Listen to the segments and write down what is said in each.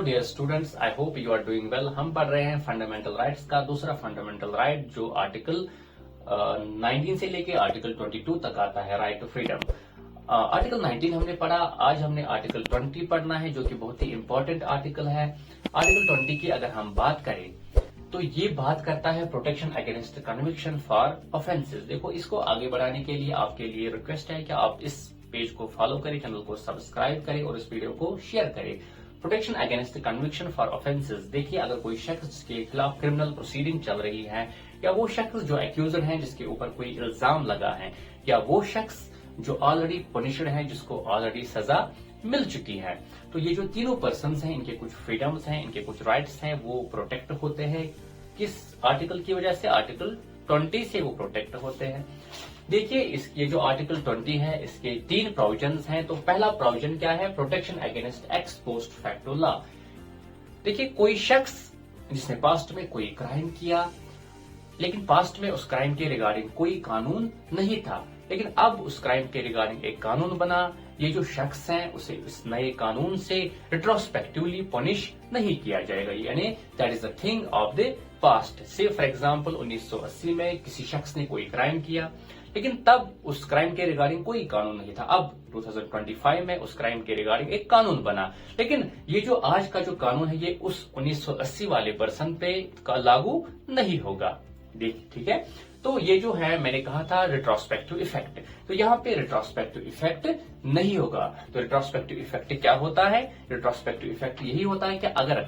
Dear students, I hope you are doing well. हम पढ़ रहे हैं फंडामेंटल राइट्स का दूसरा फंडामेंटल राइट जो आर्टिकल 19 से लेके आर्टिकल 22 तक आता है, राइट टू फ्रीडम। आर्टिकल 19 हमने पढ़ा, आज हमने आर्टिकल 20 पढ़ना है जो कि बहुत ही इंपॉर्टेंट आर्टिकल है। आर्टिकल 20 की अगर हम बात करें तो ये बात करता है protection against conviction for offences. देखो, इसको आगे बढ़ाने के लिए आपके लिए रिक्वेस्ट है कि आप इस पेज को फॉलो करें, चैनल को सब्सक्राइब करें और इस वीडियो को शेयर करें। Protection against conviction for offences, देखिए अगर कोई शख्स के खिलाफ क्रिमिनल प्रोसीडिंग चल रही है या वो शख्स जो एक्यूजर है जिसके ऊपर कोई इल्जाम लगा है या वो शख्स जो ऑलरेडी पनिशड है जिसको ऑलरेडी सजा मिल चुकी है, तो ये जो तीनों पर्सन्स हैं इनके कुछ फ्रीडम्स हैं, इनके कुछ राइट्स हैं, वो प्रोटेक्ट होते हैं। किस आर्टिकल की वजह से? आर्टिकल 20 से वो प्रोटेक्ट होते हैं। देखिए, ये जो आर्टिकल 20 है इसके 3 प्रोविजंस हैं। तो पहला प्रोविजन क्या है? Protection against x post facto law. देखिए, कोई शख्स जिसने पास्ट में कोई क्राइम किया लेकिन पास्ट में उस क्राइम के रिगार्डिंग कोई कानून नहीं था, लेकिन अब उस क्राइम के रिगार्डिंग एक कानून बना, ये जो शख्स हैं उसे इस नए कानून से रिट्रोस्पेक्टिवली पनिश नहीं किया जाएगा, यानी that is the thing of the past. से फॉर एग्जांपल 1980 में किसी शख्स ने कोई क्राइम किया लेकिन तब उस क्राइम के रिगार्डिंग कोई कानून नहीं था। अब 2025 में उस क्राइम के रिगार्डिंग एक कानून बना, लेकिन ये जो आज का जो कानून है ये उस 1980 वाले पर्सन पे लागू नहीं होगा। ठीक है, तो ये जो है मैंने कहा था रिट्रोस्पेक्टिव इफेक्ट, तो यहाँ पे रिट्रोस्पेक्टिव इफेक्ट नहीं होगा। तो रिट्रोस्पेक्टिव इफेक्ट क्या होता है? रिट्रोस्पेक्टिव इफेक्ट यही होता है कि अगर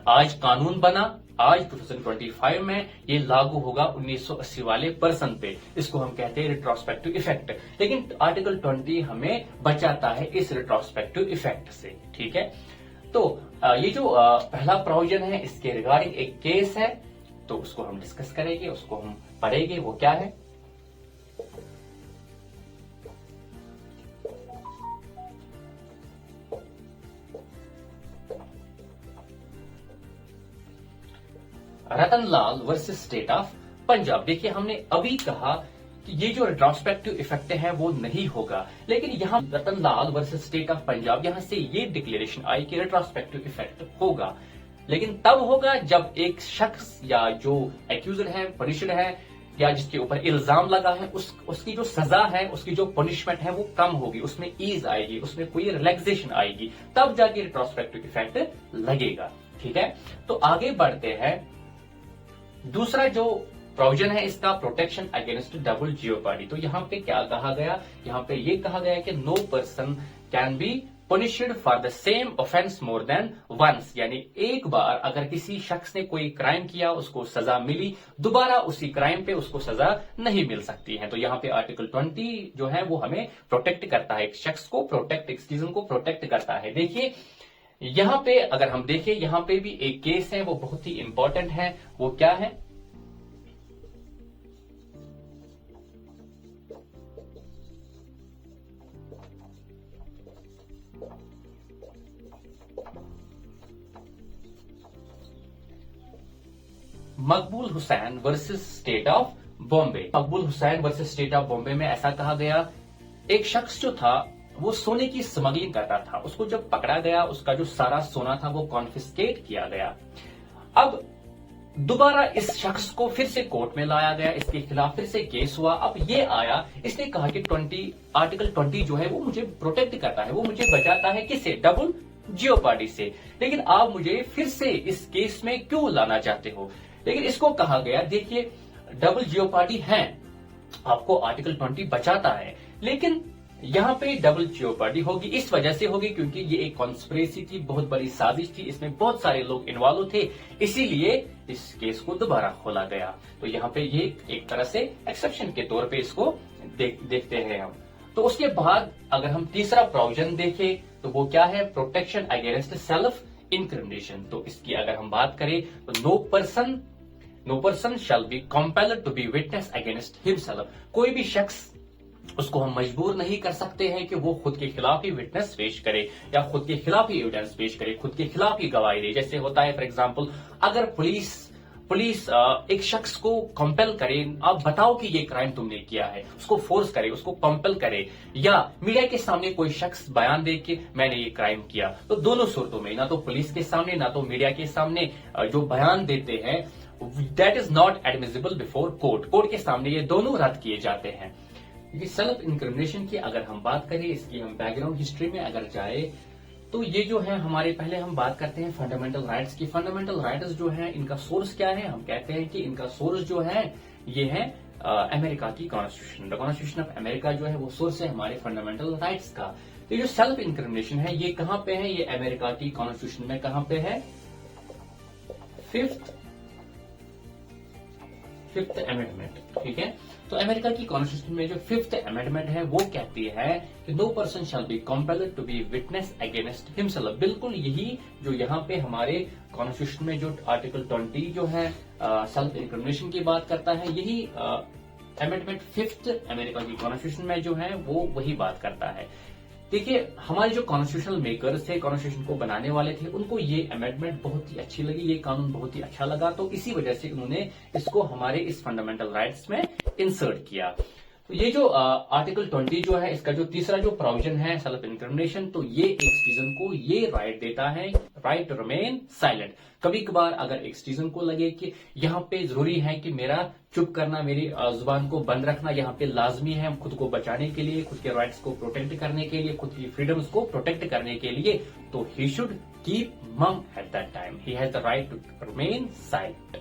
आज कानून बना, आज 2025 में ये लागू होगा 1980 वाले पर्सन पे, इसको हम कहते हैं रिट्रोस्पेक्टिव इफेक्ट। लेकिन आर्टिकल 20 हमें बचाता है इस रिट्रोस्पेक्टिव इफेक्ट से। ठीक है, तो ये जो पहला प्रोविजन है इसके रिगार्डिंग एक केस है, तो उसको हम डिस्कस करेंगे, उसको हम पढ़ेंगे। वो क्या है? Ratanlal versus state of Punjab. देखिए, हमने अभी कहा कि ये जो रिट्रोस्पेक्टिव इफेक्ट है वो नहीं होगा, लेकिन यहाँ Ratanlal versus state of Punjab यहां से ये डिक्लेरेशन आई कि रिट्रोस्पेक्टिव इफेक्ट होगा, लेकिन तब होगा जब एक शख्स या जो एक्यूजर है, पनिशड है या जिसके ऊपर इल्जाम लगा है उसकी जो सजा है, उसकी जो पनिशमेंट है वो कम होगी, उसमें ईज आएगी, उसमें कोई रिलैक्सेशन आएगी, तब जाके रिट्रोस्पेक्टिव इफेक्ट लगेगा। ठीक है, तो आगे बढ़ते हैं। दूसरा जो प्रोविजन है इसका प्रोटेक्शन अगेंस्ट डबल जियोपार्डी। तो यहाँ पे क्या कहा गया? यहाँ पे ये कहा गया कि no person can be punished for the same offence more than once, यानी एक बार अगर किसी शख्स ने कोई क्राइम किया, उसको सजा मिली, दोबारा उसी क्राइम पे उसको सजा नहीं मिल सकती है। तो यहाँ पे आर्टिकल 20 जो है वो हमें प्रोटेक्ट करता है, एक शख्स को प्रोटेक्ट, एक सिटीजन को प्रोटेक्ट करता है। देखिए, यहाँ पे अगर हम देखें, यहाँ पे भी एक केस है, वो बहुत ही इंपॉर्टेंट है। वो क्या है? Maqbool Hussain versus state of Bombay. Maqbool Hussain versus state of Bombay में ऐसा कहा गया, एक शख्स जो था वो सोने की स्मगलिंग करता था, उसको जब पकड़ा गया उसका जो सारा सोना था वो कॉन्फिस्केट किया गया। अब दोबारा इस शख्स को फिर से कोर्ट में लाया गया, इसके खिलाफ फिर से केस हुआ। अब ये आया, इसने कहा कि आर्टिकल 20 जो है वो मुझे प्रोटेक्ट करता है, वो मुझे बचाता है, किससे? डबल जियोपार्डी से। लेकिन आप मुझे फिर से इस केस में क्यों लाना चाहते हो? लेकिन इसको कहा गया, देखिए डबल जियोपार्डी है, आपको आर्टिकल 20 बचाता है, लेकिन यहाँ पे डबल जियोपार्डी होगी, इस वजह से होगी क्योंकि ये एक कॉन्स्पिरेसी थी, बहुत बड़ी साजिश थी, इसमें बहुत सारे लोग इन्वॉल्व थे, इसीलिए इस केस को दोबारा खोला गया। तो यहाँ पे ये एक तरह से एक्सेप्शन के तौर पे इसको देखते हैं हम। तो उसके बाद अगर हम तीसरा प्रोविजन देखें तो वो क्या है? Protection against self incrimination. तो इसकी अगर हम बात करें तो no person shall be compelled to be witness against himself. कोई भी शख्स, उसको हम मजबूर नहीं कर सकते हैं कि वो खुद के खिलाफ ही विटनेस पेश करे या खुद के खिलाफ ही एविडेंस पेश करे, खुद के खिलाफ ही गवाही दे। जैसे होता है फॉर एग्जांपल, अगर पुलिस पुलिस एक शख्स को कंपेल करे, आप बताओ कि ये क्राइम तुमने किया है, उसको फोर्स करे, उसको कंपेल करे, या मीडिया के सामने कोई शख्स बयान दे कि मैंने ये क्राइम किया, तो दोनों सूरतों में, ना तो पुलिस के सामने ना तो मीडिया के सामने जो बयान देते हैं, that is not admissible before court. Court के सामने ये दोनों रद्द किए जाते हैं। सेल्फ इंक्रिमिनेशन की अगर हम बात करें, इसकी हम बैकग्राउंड हिस्ट्री में अगर जाए, तो ये जो है हमारे, पहले हम बात करते हैं फंडामेंटल राइट्स की। फंडामेंटल राइट्स जो है, इनका सोर्स क्या है? हम कहते हैं कि इनका सोर्स जो है ये है अमेरिका की constitution. The constitution of America जो है वो सोर्स है हमारे फंडामेंटल राइट्स का। तो ये जो सेल्फ इंक्रिमिनेशन है ये कहां पे है? ये अमेरिका की कॉन्स्टिट्यूशन में कहां पे है? फिफ्थ अमेंडमेंट, ठीक है। तो अमेरिका की कॉन्स्टिट्यूशन में जो फिफ्थ अमेंडमेंट है वो कहती है कि no person shall be compelled to be witness against himself. बिल्कुल यही जो यहाँ पे हमारे कॉन्स्टिट्यूशन में जो आर्टिकल 20 जो है सेल्फ इंक्रिमिनेशन की बात करता है, यही अमेंडमेंट फिफ्थ अमेरिका की कॉन्स्टिट्यूशन में जो है वो वही बात करता है। देखिए, हमारे जो कॉन्स्टिट्यूशनल मेकर्स थे, कॉन्स्टिट्यूशन को बनाने वाले थे, उनको ये अमेंडमेंट बहुत ही अच्छी लगी, ये कानून बहुत ही अच्छा लगा, तो इसी वजह से उन्होंने इसको हमारे इस फंडामेंटल राइट्स में इंसर्ट किया। तो ये जो आर्टिकल 20 जो है, इसका जो तीसरा जो प्रोविजन है सेल्फ इंक्रिमिनेशन, तो ये एक सिटीजन को ये राइट देता है, राइट टू रिमेन साइलेंट। कभी कभार अगर एक सिटीजन को लगे कि यहाँ पे जरूरी है कि मेरा चुप करना, मेरी जुबान को बंद रखना यहाँ पे लाजमी है, खुद को बचाने के लिए, खुद के राइट्स को प्रोटेक्ट करने के लिए, खुद की फ्रीडम्स को प्रोटेक्ट करने के लिए, तो he should keep mum at that time, he has the right to remain silent.